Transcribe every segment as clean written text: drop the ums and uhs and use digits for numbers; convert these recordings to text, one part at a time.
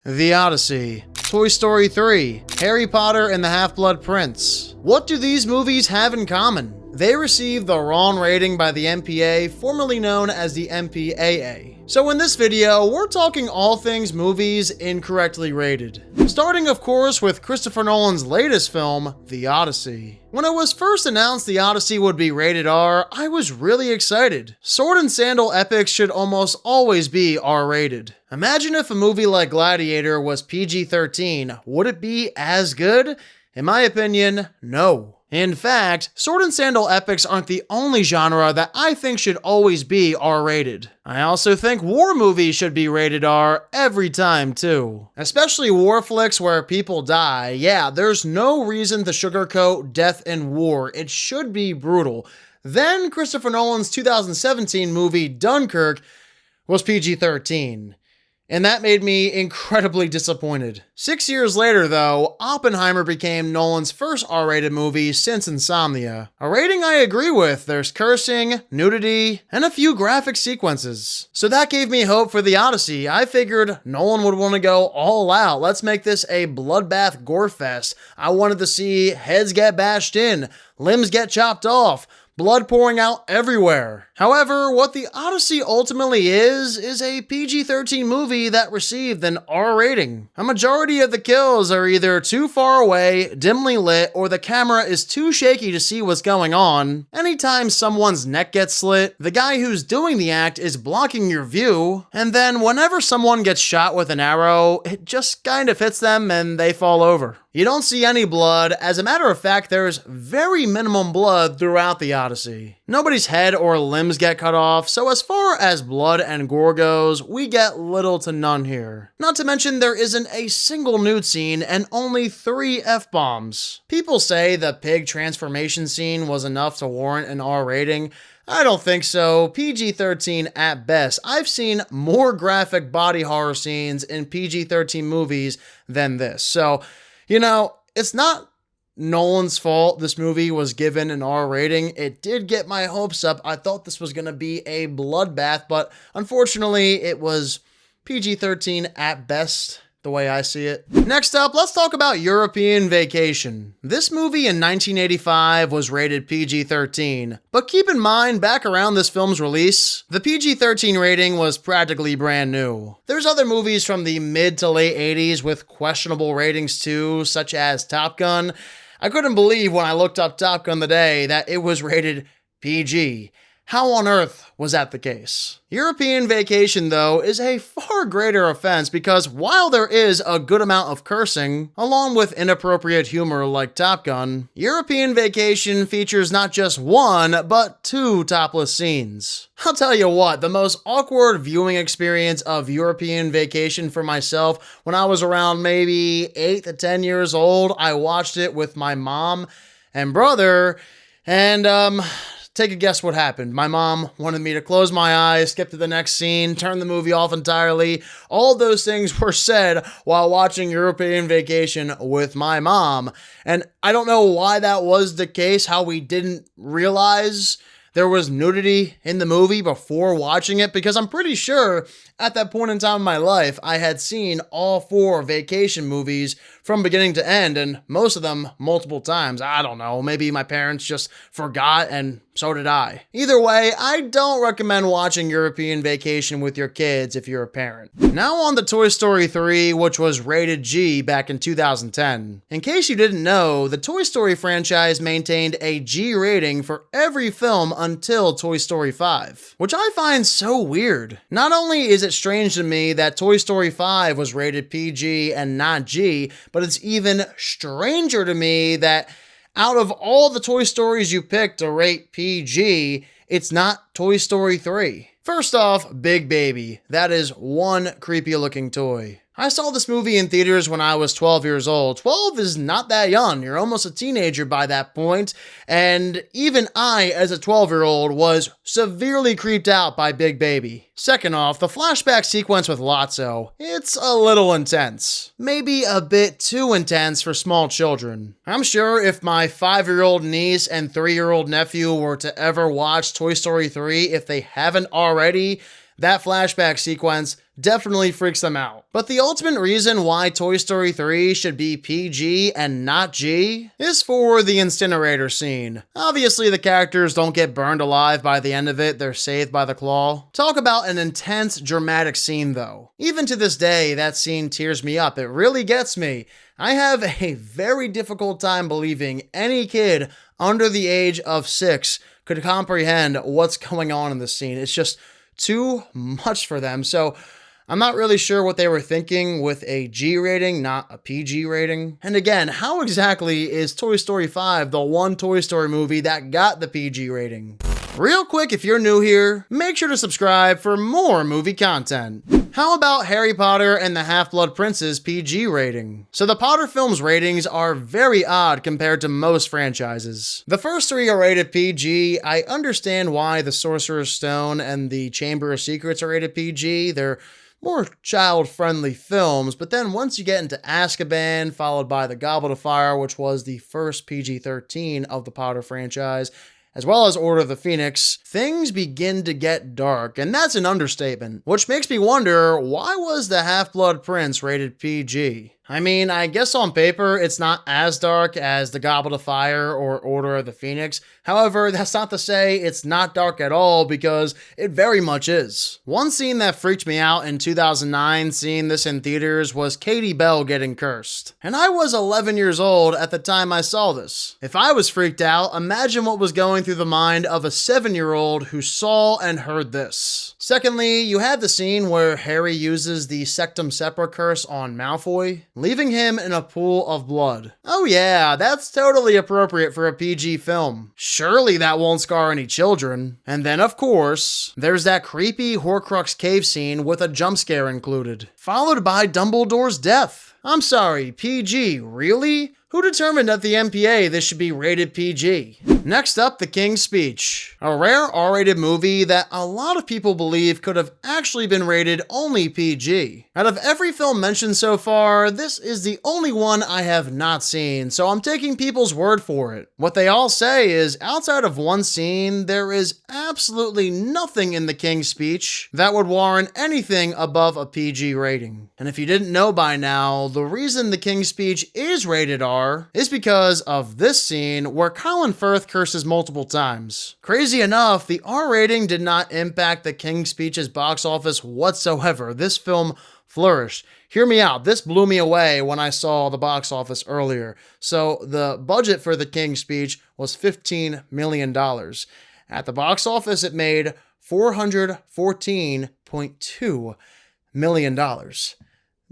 The Odyssey, Toy Story 3, Harry Potter and the Half-Blood Prince. What do these movies have in common? They received the wrong rating by the MPAA, formerly known as the MPAA. So in this video, we're talking all things movies incorrectly rated. Starting of course with Christopher Nolan's latest film, The Odyssey. When it was first announced The Odyssey would be rated R, I was really excited. Sword and sandal epics should almost always be R-rated. Imagine if a movie like Gladiator was PG-13, would it be as good? In my opinion, no. In fact, sword and sandal epics aren't the only genre that I think should always be R-rated. I also think war movies should be rated R every time too. Especially war flicks where people die. Yeah, there's no reason to sugarcoat death in war. It should be brutal. Then Christopher Nolan's 2017 movie Dunkirk was PG-13. And that made me incredibly disappointed. 6 years later, though, Oppenheimer became Nolan's first R-rated movie since Insomnia. A rating I agree with. There's cursing, nudity, and a few graphic sequences. So that gave me hope for The Odyssey. I figured Nolan would want to go all out. Let's make this a bloodbath gore fest. I wanted to see heads get bashed in, limbs get chopped off, blood pouring out everywhere. However, what The Odyssey ultimately is a PG-13 movie that received an R rating. A majority of the kills are either too far away, dimly lit, or the camera is too shaky to see what's going on. Anytime someone's neck gets slit, the guy who's doing the act is blocking your view, and then whenever someone gets shot with an arrow, it just kind of hits them and they fall over. You don't see any blood. As a matter of fact, there's very minimum blood throughout The Odyssey. Nobody's head or limbs get cut off, so as far as blood and gore goes, we get little to none here. Not to mention there isn't a single nude scene and only 3 F-bombs. People say the pig transformation scene was enough to warrant an R rating. I don't think so. PG-13 at best. I've seen more graphic body horror scenes in PG-13 movies than this. So, you know, it's not Nolan's fault this movie was given an R rating. It did get my hopes up. I thought this was going to be a bloodbath, but unfortunately it was PG-13 at best, the way I see it. Next up, let's talk about European Vacation. This movie in 1985 was rated PG-13, but keep in mind, back around this film's release, the PG-13 rating was practically brand new. There's other movies from the mid to late 80s with questionable ratings too, such as Top Gun. I couldn't believe when I looked up Top Gun today that it was rated PG. How on earth was that the case? European Vacation, though, is a far greater offense because while there is a good amount of cursing, along with inappropriate humor like Top Gun, European Vacation features not just 1, but 2 topless scenes. I'll tell you what, the most awkward viewing experience of European Vacation for myself, when I was around maybe 8 to 10 years old, I watched it with my mom and brother, and take a guess what happened. My mom wanted me to close my eyes, skip to the next scene, turn the movie off entirely. All those things were said while watching European Vacation with my mom. And I don't know why that was the case, how we didn't realize there was nudity in the movie before watching it, because I'm pretty sure at that point in time in my life, I had seen all 4 vacation movies from beginning to end, and most of them multiple times. I don't know, maybe my parents just forgot and so did I. Either way, I don't recommend watching European Vacation with your kids if you're a parent. Now on to Toy Story 3, which was rated G back in 2010. In case you didn't know, the Toy Story franchise maintained a G rating for every film until Toy Story 5, which I find so weird. Not only is it strange to me that Toy Story 5 was rated PG and not G, but it's even stranger to me that out of all the Toy Stories you picked to rate PG, it's not Toy Story 3. First off, Big Baby. That is one creepy looking toy. I saw this movie in theaters when I was 12 years old. 12 is not that young. You're almost a teenager by that point. And even I, as a 12-year-old, was severely creeped out by Big Baby. Second off, the flashback sequence with Lotso. It's a little intense. Maybe a bit too intense for small children. I'm sure if my 5-year-old niece and 3-year-old nephew were to ever watch Toy Story 3, if they haven't already, that flashback sequence definitely freaks them out. But the ultimate reason why Toy Story 3 should be PG and not G is for the incinerator scene. Obviously, the characters don't get burned alive by the end of it, they're saved by the claw. Talk about an intense, dramatic scene though. Even to this day, that scene tears me up. It really gets me. I have a very difficult time believing any kid under the age of 6 could comprehend what's going on in this scene. It's just too much for them. So I'm not really sure what they were thinking with a G rating, not a PG rating. And again, how exactly is Toy Story 5 the one Toy Story movie that got the PG rating? Real quick, if you're new here, make sure to subscribe for more movie content. How about Harry Potter and the Half-Blood Prince's PG rating? So the Potter films ratings are very odd compared to most franchises. The first 3 are rated PG. I understand why the Sorcerer's Stone and the Chamber of Secrets are rated PG. They're more child-friendly films, but then once you get into Azkaban, followed by The Goblet of Fire, which was the first PG-13 of the Potter franchise, as well as Order of the Phoenix, things begin to get dark, and that's an understatement. Which makes me wonder, why was the Half-Blood Prince rated PG? I mean, I guess on paper, it's not as dark as The Goblet of Fire or Order of the Phoenix. However, that's not to say it's not dark at all, because it very much is. One scene that freaked me out in 2009 seeing this in theaters was Katie Bell getting cursed. And I was 11 years old at the time I saw this. If I was freaked out, imagine what was going through the mind of a 7-year-old who saw and heard this. Secondly, you have the scene where Harry uses the Sectum Sempra curse on Malfoy, leaving him in a pool of blood. Oh yeah, that's totally appropriate for a PG film. Surely that won't scar any children. And then of course, there's that creepy Horcrux cave scene with a jump scare included, followed by Dumbledore's death. I'm sorry, PG, really? Who determined at the MPAA this should be rated PG? Next up, The King's Speech. A rare R-rated movie that a lot of people believe could have actually been rated only PG. Out of every film mentioned so far, this is the only one I have not seen, so I'm taking people's word for it. What they all say is, outside of one scene, there is absolutely nothing in The King's Speech that would warrant anything above a PG rating. And if you didn't know by now, the reason The King's Speech is rated R is because of this scene where Colin Firth curses multiple times. Crazy enough, the R rating did not impact The King's Speech's box office whatsoever. This film flourished. Hear me out, this blew me away when I saw the box office earlier. So the budget for The King's Speech was $15 million. At the box office, it made $414.2 million.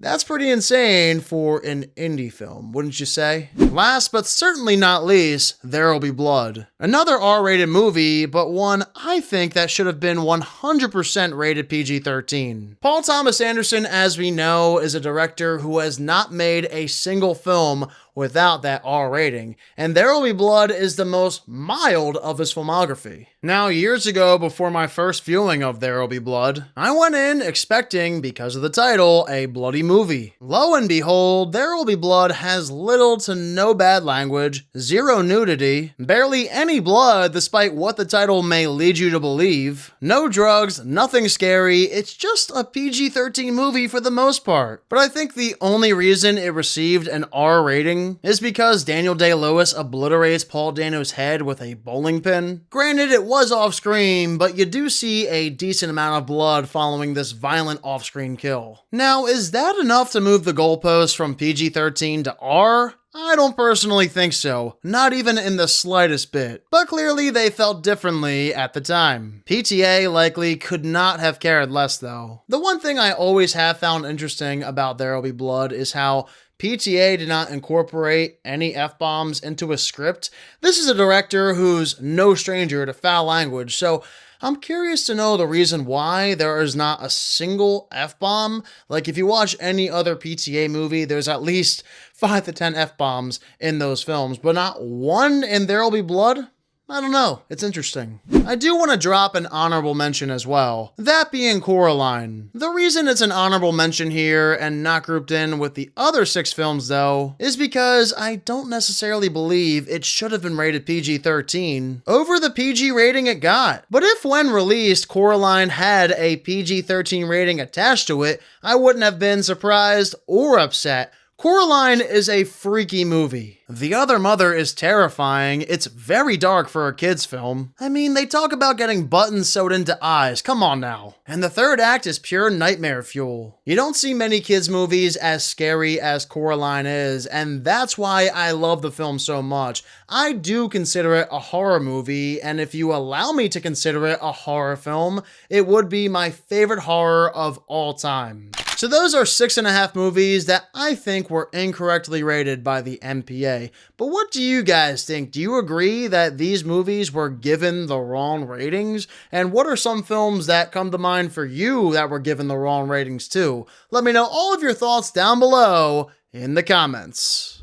That's pretty insane for an indie film, wouldn't you say? Last but certainly not least, There'll Be Blood. Another R-rated movie, but one I think that should have been 100% rated PG-13. Paul Thomas Anderson, as we know, is a director who has not made a single film without that R rating, and There'll Be Blood is the most mild of his filmography. Now, years ago, before my first viewing of There'll Be Blood, I went in expecting, because of the title, a bloody movie. Lo and behold, There'll Be Blood has little to no bad language, zero nudity, barely any blood despite what the title may lead you to believe, no drugs, nothing scary, it's just a PG-13 movie for the most part. But I think the only reason it received an R rating is because Daniel Day-Lewis obliterates Paul Dano's head with a bowling pin. Granted, it was off-screen, but you do see a decent amount of blood following this violent off-screen kill. Now, is that enough to move the goalpost from PG-13 to R? I don't personally think so, not even in the slightest bit, but clearly they felt differently at the time. PTA likely could not have cared less though. The one thing I always have found interesting about There'll Be Blood is how PTA did not incorporate any F-bombs into a script. This is a director who's no stranger to foul language, so I'm curious to know the reason why there is not a single F-bomb. Like, if you watch any other PTA movie, there's at least 5 to 10 F-bombs in those films, but not one in There'll Be Blood? I don't know, it's interesting. I do want to drop an honorable mention as well, that being Coraline. The reason it's an honorable mention here and not grouped in with the other 6 films though, is because I don't necessarily believe it should have been rated PG-13 over the PG rating it got. But if when released, Coraline had a PG-13 rating attached to it, I wouldn't have been surprised or upset. Coraline is a freaky movie. The Other Mother is terrifying. It's very dark for a kid's film. I mean, they talk about getting buttons sewed into eyes. Come on now. And the third act is pure nightmare fuel. You don't see many kids' movies as scary as Coraline is, and that's why I love the film so much. I do consider it a horror movie, and if you allow me to consider it a horror film, it would be my favorite horror of all time. So those are 6.5 movies that I think were incorrectly rated by the MPA. But what do you guys think? Do you agree that these movies were given the wrong ratings? And what are some films that come to mind for you that were given the wrong ratings too? Let me know all of your thoughts down below in the comments.